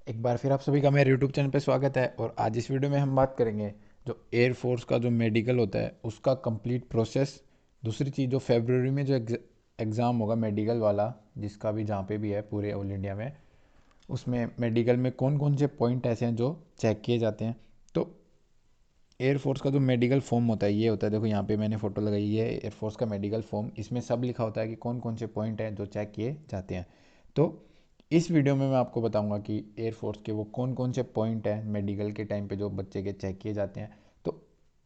एक बार फिर आप सभी का मेरे यूट्यूब चैनल पे स्वागत है। और आज इस वीडियो में हम बात करेंगे जो एयरफोर्स का जो मेडिकल होता है उसका कंप्लीट प्रोसेस। दूसरी चीज़, जो फेब्रुवरी में जो एग्ज़ाम होगा मेडिकल वाला, जिसका भी जहाँ पे भी है पूरे ऑल इंडिया में, उसमें मेडिकल में कौन कौन से पॉइंट ऐसे हैं जो चेक किए जाते हैं। तो एयरफोर्स का जो मेडिकल फॉर्म होता है ये होता है, देखो यहाँ पे मैंने फ़ोटो लगाई है एयरफोर्स का मेडिकल फॉर्म। इसमें सब लिखा होता है कि कौन कौन से पॉइंट हैं जो चेक किए जाते हैं। तो इस वीडियो में मैं आपको बताऊंगा कि एयरफोर्स के वो कौन कौन से पॉइंट हैं मेडिकल के टाइम पे जो बच्चे के चेक किए जाते हैं। तो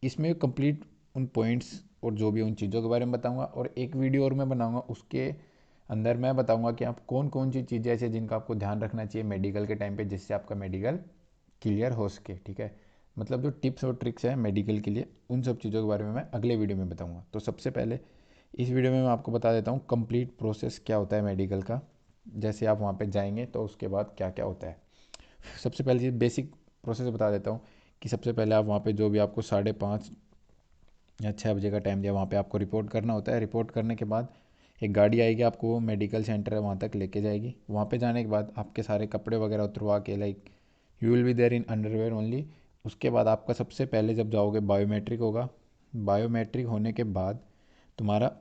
इसमें कंप्लीट उन पॉइंट्स और जो भी उन चीज़ों के बारे में बताऊंगा, और एक वीडियो और मैं बनाऊंगा उसके अंदर मैं बताऊंगा कि आप कौन कौन सी चीज़ें ऐसे जिनका आपको ध्यान रखना चाहिए मेडिकल के टाइम पे, जिससे आपका मेडिकल क्लियर हो सके। ठीक है, मतलब जो टिप्स और ट्रिक्स हैं मेडिकल के लिए, उन सब चीज़ों के बारे में मैं अगले वीडियो में बताऊंगा। तो सबसे पहले इस वीडियो में मैं आपको बता देता हूँ कंप्लीट प्रोसेस क्या होता है मेडिकल का। जैसे आप वहाँ पे जाएंगे तो उसके बाद क्या क्या होता है। सबसे पहले चीज़ बेसिक प्रोसेस बता देता हूँ कि सबसे पहले आप वहाँ पे जो भी आपको 5:30 या 6 बजे का टाइम दिया, वहाँ पे आपको रिपोर्ट करना होता है। रिपोर्ट करने के बाद एक गाड़ी आएगी, आपको वो मेडिकल सेंटर है वहाँ तक लेके जाएगी। वहाँ पे जाने के बाद आपके सारे कपड़े वगैरह उतरवा के, like you will be there in underwear only. उसके बाद आपका सबसे पहले जब जाओगे बायोमेट्रिक होगा। बायोमेट्रिक होने के बाद तुम्हारा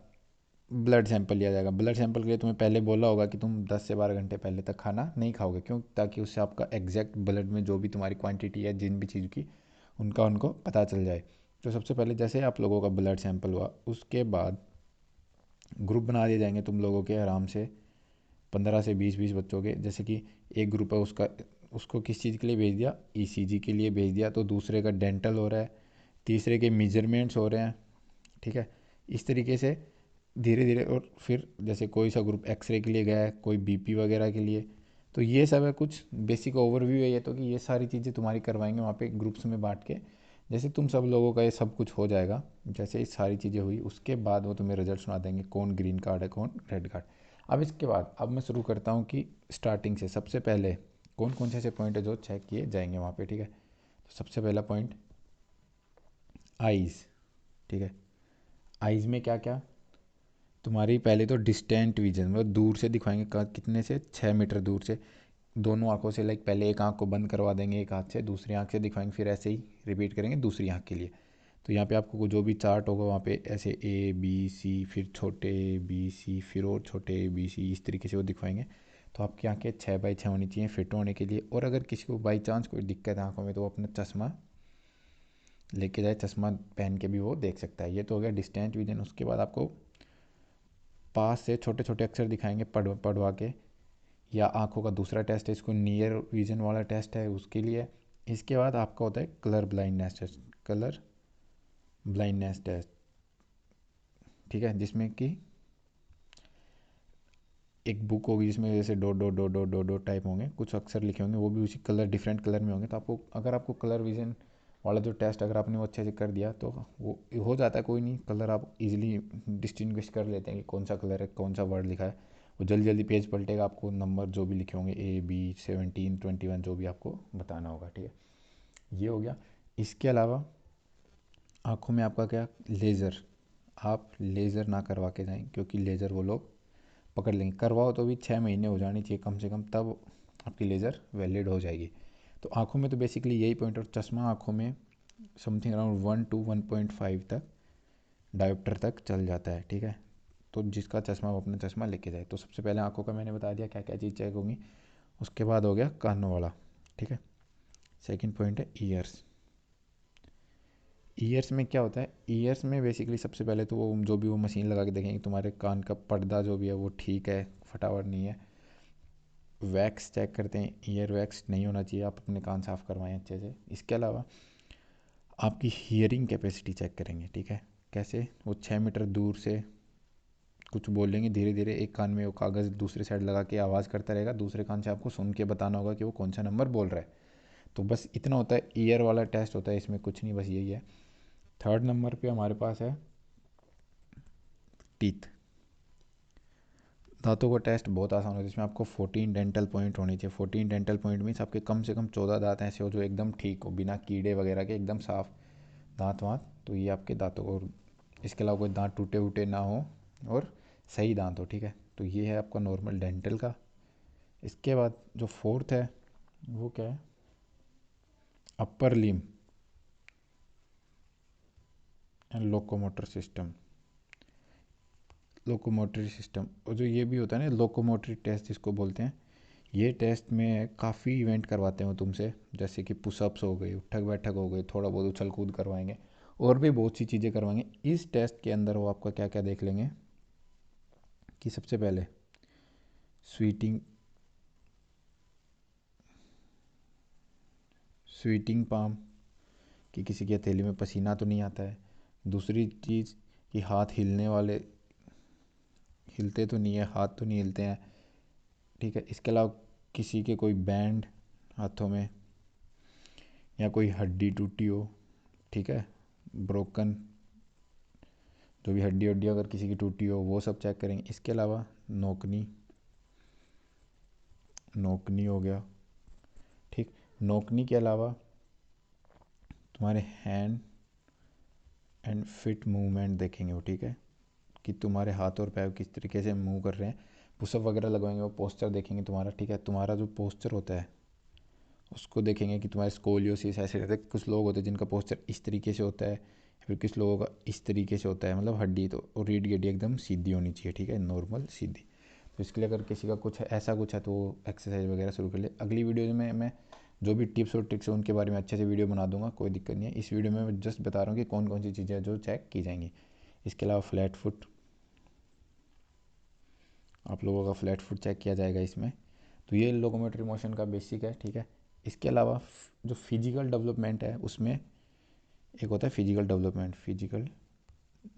ब्लड सैंपल लिया जाएगा। ब्लड सैंपल के लिए तुम्हें पहले बोला होगा कि तुम 10 से 12 घंटे पहले तक खाना नहीं खाओगे, क्यों? ताकि उससे आपका एग्जैक्ट ब्लड में जो भी तुम्हारी क्वांटिटी है जिन भी चीज़ की, उनका उनको पता चल जाए। तो सबसे पहले जैसे आप लोगों का ब्लड सैंपल हुआ, उसके बाद ग्रुप बना दिए जाएंगे तुम लोगों के आराम से 15 से 20 बच्चों के। जैसे कि एक ग्रुप है उसका, उसको किस चीज़ के लिए भेज दिया, ईसीजी के लिए भेज दिया, तो दूसरे का डेंटल हो रहा है, तीसरे के मेजरमेंट्स हो रहे हैं। ठीक है, इस तरीके से धीरे धीरे। और फिर जैसे कोई सा ग्रुप एक्सरे के लिए गया है, कोई बीपी वगैरह के लिए। तो ये सब है, कुछ बेसिक ओवरव्यू है ये तो, कि ये सारी चीज़ें तुम्हारी करवाएंगे वहाँ पे ग्रुप्स में बांट के। जैसे तुम सब लोगों का ये सब कुछ हो जाएगा, जैसे ये सारी चीज़ें हुई उसके बाद वो तुम्हें रिजल्ट सुना देंगे, कौन ग्रीन कार्ड है कौन रेड कार्ड। अब इसके बाद अब मैं शुरू करता हूँ कि स्टार्टिंग से सबसे पहले कौन कौन से ऐसे पॉइंट है जो चेक किए जाएंगे वहाँ पे। ठीक है, तो सबसे पहला पॉइंट आइज़। ठीक है, आइज़ में क्या क्या, तुम्हारी पहले तो डिस्टेंट विजन, मतलब दूर से दिखाएंगे, कितने से, 6 मीटर दूर से। दोनों आंखों से, लाइक पहले एक आंख को बंद करवा देंगे एक हाथ से, दूसरी आंख से दिखाएंगे, फिर ऐसे ही रिपीट करेंगे दूसरी आंख के लिए। तो यहाँ पे आपको जो भी चार्ट होगा वहाँ पे ऐसे A B C, फिर छोटे B C, फिर और छोटे B C, इस तरीके से वो दिखाएंगे। तो आपकी आंखें 6x6 होनी चाहिए फिट होने के लिए। और अगर किसी को बाई चांस कोई दिक्कत है आंखों में, तो वो अपना चश्मा लेके जाए, चश्मा पहन के भी वो देख सकता है। ये तो हो गया डिस्टेंट विजन। उसके बाद आपको पास से छोटे छोटे अक्षर दिखाएंगे पढ़वा के, या आंखों का दूसरा टेस्ट है, इसको नियर विजन वाला टेस्ट है उसके लिए। इसके बाद आपका होता है colour blindness test. Colour blindness test, ठीक है, जिसमें कि एक बुक होगी जिसमें जैसे dot dot dot dot dot dot type होंगे, कुछ अक्षर लिखे होंगे, वो भी उसी कलर डिफरेंट कलर में होंगे। तो आपको, अगर आपको कलर विजन वाला जो टेस्ट अगर आपने वो अच्छे से कर दिया तो वो हो जाता है, कोई नहीं, कलर आप इजीली डिस्टिंग्विश कर लेते हैं कि कौन सा कलर है, कौन सा वर्ड लिखा है। वो जल्दी जल्दी पेज पलटेगा, आपको नंबर जो भी लिखे होंगे A B 17 21 जो भी आपको बताना होगा। ठीक है, ये हो गया। इसके अलावा आँखों में आपका क्या, लेज़र। आप लेज़र ना करवा के जाएं, क्योंकि लेज़र वो लोग पकड़ लेंगे। करवाओ तो भी 6 महीने हो जानी चाहिए कम से कम, तब आपकी लेज़र वैलिड हो जाएगी। तो आँखों में तो बेसिकली यही पॉइंट। और चश्मा आँखों में समथिंग अराउंड 1 to 1.5 तक डायोप्टर तक चल जाता है। ठीक है, तो जिसका चश्मा वो अपना चश्मा लेके जाए। तो सबसे पहले आँखों का मैंने बता दिया क्या क्या चीज़ चेक होंगी। उसके बाद हो गया कानों वाला। ठीक है, सेकंड पॉइंट है ईयर्स। ईयर्स में क्या होता है, ईयर्स में बेसिकली सबसे पहले तो वो जो भी वो मशीन लगा के देखेंगे तुम्हारे कान का पर्दा जो भी है वो ठीक है, फटाफट नहीं है। वैक्स चेक करते हैं, ईयर वैक्स नहीं होना चाहिए, आप अपने कान साफ़ करवाएं अच्छे से। इसके अलावा आपकी हियरिंग कैपेसिटी चेक करेंगे। ठीक है, कैसे, वो 6 मीटर दूर से कुछ बोलेंगे धीरे धीरे, एक कान में वो कागज़ दूसरी साइड लगा के आवाज़ करता रहेगा, दूसरे कान से आपको सुन के बताना होगा कि वो कौन सा नंबर बोल रहा है। तो बस इतना होता है, ईयर वाला टेस्ट होता है, इसमें कुछ नहीं, बस यही है। थर्ड नंबर पे हमारे पास है टीथ। दांतों का टेस्ट बहुत आसान होता है, इसमें आपको 14 डेंटल पॉइंट होने चाहिए। 14 डेंटल पॉइंट मीन्स आपके कम से कम 14 दांत ऐसे हो जो एकदम ठीक हो, बिना कीड़े वगैरह के, एकदम साफ दांत वाँत। तो ये आपके दांतों को, इसके अलावा कोई दांत टूटे वूटे ना हो और सही दांत हो। ठीक है, तो ये है आपका नॉर्मल डेंटल का। इसके बाद जो फोर्थ है वो क्या है? Upper limb and locomotor system. Locomotory system, और जो ये भी होता है ना लोकोमोटरी टेस्ट जिसको बोलते हैं, ये टेस्ट में काफ़ी इवेंट करवाते हैं वो तुमसे, जैसे कि पुशअप्स हो गई, उठक बैठक हो गई, थोड़ा बहुत उछल कूद करवाएंगे, और भी बहुत सी चीज़ें करवाएंगे। इस टेस्ट के अंदर वो आपका क्या क्या देख लेंगे कि सबसे पहले स्वीटिंग स्वीटिंग पाम, कि किसी की हथेली में पसीना तो नहीं आता है। दूसरी चीज़ कि हाथ हिलने वाले, हिलते तो नहीं है, हाथ तो नहीं हिलते हैं, ठीक है। इसके अलावा किसी के कोई बैंड हाथों में, या कोई हड्डी टूटी हो, ठीक है, ब्रोकन, जो भी हड्डी हड्डी अगर किसी की टूटी हो वो सब चेक करेंगे। इसके अलावा नोकनी, नोकनी हो गया, ठीक। नोकनी के अलावा तुम्हारे हैंड एंड फिट मूवमेंट देखेंगे वो, ठीक है, कि तुम्हारे हाथ और पैर किस तरीके से मूव कर रहे हैं। पुशअप वगैरह लगवाएंगे, वो पोस्चर देखेंगे तुम्हारा, ठीक है। तुम्हारा जो पोस्चर होता है उसको देखेंगे कि तुम्हारे स्कोलियोसिस ऐसे रहता है। कुछ लोग होते हैं जिनका पोस्चर इस तरीके से होता है, फिर कुछ लोगों का इस तरीके से होता है, मतलब हड्डी तो, और रीढ़ की हड्डी एकदम सीधी होनी चाहिए, ठीक है, नॉर्मल सीधी। तो इसके लिए अगर किसी का कुछ ऐसा कुछ है तो वो एक्सरसाइज वगैरह शुरू कर ले। अगली वीडियो में मैं जो भी टिप्स और ट्रिक्स है उनके बारे में अच्छे से वीडियो बना दूंगा, कोई दिक्कत नहीं है। इस वीडियो में मैं जस्ट बता रहा हूँ कि कौन कौन सी चीज़ें हैं जो चेक की जाएंगी। इसके अलावा फ्लैट फुट, आप लोगों का फ्लैट फुट चेक किया जाएगा इसमें। तो ये लोकोमोटरी मोशन का बेसिक है, ठीक है। इसके अलावा जो फिजिकल डेवलपमेंट है उसमें एक होता है फिजिकल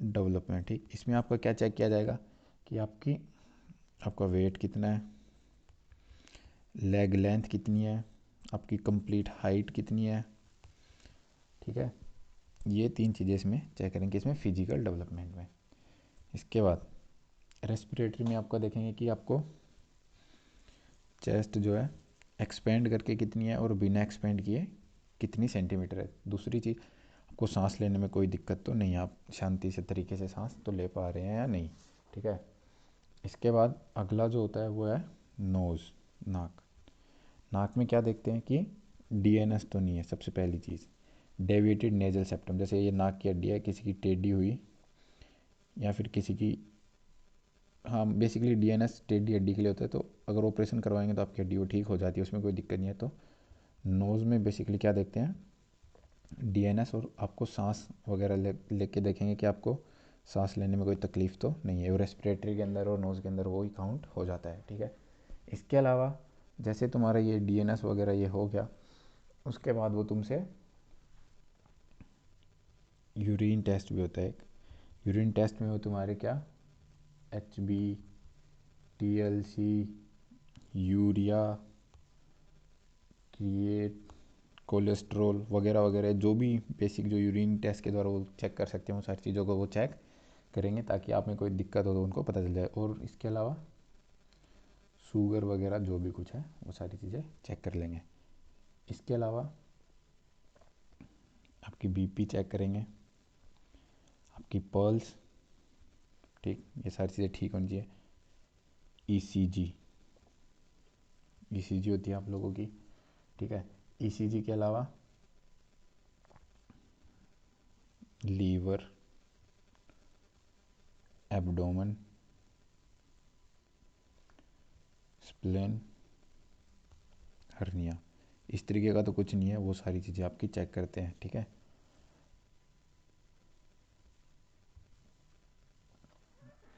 डेवलपमेंट, ठीक। इसमें आपका क्या चेक किया जाएगा कि आपका वेट कितना है, लेग लेंथ कितनी है, आपकी कंप्लीट हाइट कितनी है, ठीक है। ये तीन चीज़ें इसमें चेक करेंगे इसमें फिजिकल डेवलपमेंट में। इसके बाद रेस्पिरेटरी में आपका देखेंगे कि आपको चेस्ट जो है एक्सपेंड करके कितनी है और बिना एक्सपेंड किए कितनी सेंटीमीटर है। दूसरी चीज़, आपको सांस लेने में कोई दिक्कत तो नहीं है, आप शांति से तरीके से सांस तो ले पा रहे हैं या नहीं, ठीक है। इसके बाद अगला जो होता है वो है नोज़, नाक। नाक में क्या देखते हैं कि डीएनएस तो नहीं है, सबसे पहली चीज़। डेविएटेड नेजल सेप्टम, जैसे ये नाक की हड्डी है किसी की टेढ़ी हुई, या फिर किसी की, हाँ बेसिकली डीएनएस टेढ़ी हड्डी के लिए होता है, तो अगर ऑपरेशन करवाएंगे तो आपकी हड्डी वो ठीक हो जाती है, उसमें कोई दिक्कत नहीं है। तो नोज़ में बेसिकली क्या देखते हैं, डीएनएस, और आपको सांस वगैरह लेके देखेंगे कि आपको सांस लेने में कोई तकलीफ तो नहीं है, और रेस्पिरेटरी के अंदर और नोज़ के अंदर वो ही काउंट हो जाता है, ठीक है। इसके अलावा जैसे तुम्हारा ये डीएनएस वगैरह ये हो गया, उसके बाद वो तुमसे यूरिन टेस्ट भी होता है एक। यूरिन टेस्ट में वो तुम्हारे क्या, H B, T L C, urea, create, cholesterol वगैरह वगैरह, जो भी बेसिक जो यूरिन टेस्ट के द्वारा वो चेक कर सकते हैं, वो सारी चीज़ों को वो चेक करेंगे ताकि आप में कोई दिक्कत हो तो उनको पता चल जाए। और इसके अलावा शुगर वगैरह जो भी कुछ है वो सारी चीज़ें चेक कर लेंगे। इसके अलावा आपकी बीपी चेक करेंगे, आपकी पल्स, ठीक, ये सारी चीज़ें ठीक होनी चाहिए। ईसीजी, ईसीजी होती है आप लोगों की, ठीक है। ईसीजी के अलावा लीवर, एब्डोमेन, स्प्लेन, हर्निया, इस तरीके का तो कुछ नहीं है, वो सारी चीज़ें आपकी चेक करते हैं, ठीक है।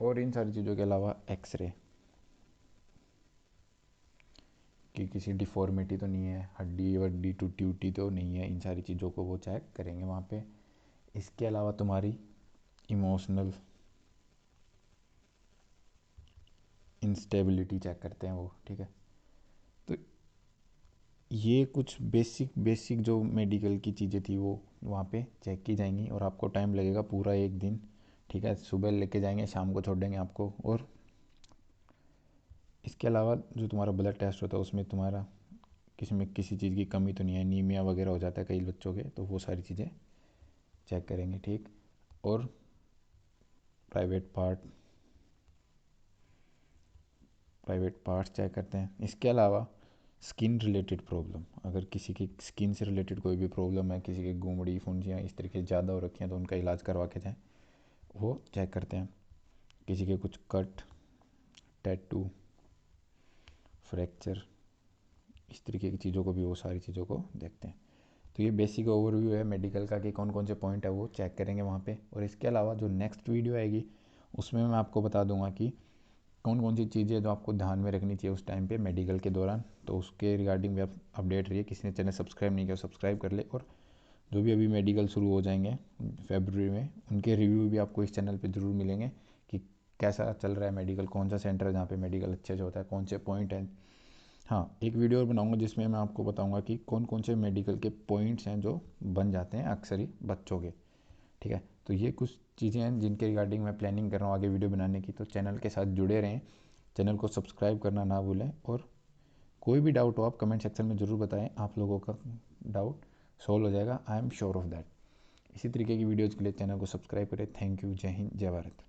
और इन सारी चीज़ों के अलावा एक्सरे, कि किसी डिफॉर्मिटी तो नहीं है, हड्डी वड्डी टूटी उटी तो नहीं है, इन सारी चीज़ों को वो चेक करेंगे वहाँ पे। इसके अलावा तुम्हारी इमोशनल इंस्टेबिलिटी चेक करते हैं वो, ठीक है। तो ये कुछ बेसिक बेसिक जो मेडिकल की चीज़ें थी वो वहाँ पे चेक की जाएंगी, और आपको टाइम लगेगा पूरा एक दिन, ठीक है। सुबह लेके जाएंगे, शाम को छोड़ देंगे आपको। और इसके अलावा जो तुम्हारा ब्लड टेस्ट होता है उसमें तुम्हारा किसी में किसी चीज़ की कमी तो नहीं है, नीमिया वगैरह हो जाता है कई बच्चों के, तो वो सारी चीज़ें चेक करेंगे, ठीक। और private part, private parts check करते हैं। इसके अलावा स्किन रिलेटेड प्रॉब्लम, अगर किसी की स्किन से रिलेटेड कोई भी प्रॉब्लम है, किसी की गुमड़ी फुंसियाँ इस तरीके से ज़्यादा हो रखी हैं तो उनका इलाज करवा के जाएँ, वो चेक करते हैं। किसी के कुछ कट, टैटू, फ्रैक्चर, इस तरीके की चीज़ों को भी वो सारी चीज़ों को देखते हैं। तो ये बेसिक ओवरव्यू है मेडिकल का कि कौन कौन से पॉइंट है वो चेक करेंगे वहाँ पे। और इसके अलावा जो नेक्स्ट वीडियो आएगी उसमें मैं आपको बता दूंगा कि कौन कौन सी चीज़ें जो आपको ध्यान में रखनी चाहिए उस टाइम पे मेडिकल के दौरान। तो उसके रिगार्डिंग भी आप अपडेट रहिए। किसी ने चैनल सब्सक्राइब नहीं किया सब्सक्राइब कर ले। और जो भी अभी मेडिकल शुरू हो जाएंगे फेब्रुवरी में, उनके रिव्यू भी आपको इस चैनल पे ज़रूर मिलेंगे कि कैसा चल रहा है मेडिकल, कौन सा सेंटर है जहाँ पे मेडिकल अच्छे से होता है, कौन से पॉइंट हैं। हाँ, एक वीडियो और बनाऊंगा जिसमें मैं आपको बताऊंगा कि कौन कौन से मेडिकल के पॉइंट्स हैं जो बन जाते हैं अक्सर ही बच्चों के। ठीक है, तो ये कुछ चीज़ें हैं जिनके रिगार्डिंग मैं प्लानिंग कर रहा हूँ आगे वीडियो बनाने की। तो चैनल के साथ जुड़े रहें, चैनल को सब्सक्राइब करना ना भूलें। और कोई भी डाउट हो आप कमेंट सेक्शन में ज़रूर बताएं, आप लोगों का डाउट सॉल्व हो जाएगा, I am sure of that. इसी तरीके की वीडियोज़ के लिए चैनल को सब्सक्राइब करें। Thank you. जय हिंद, जय भारत।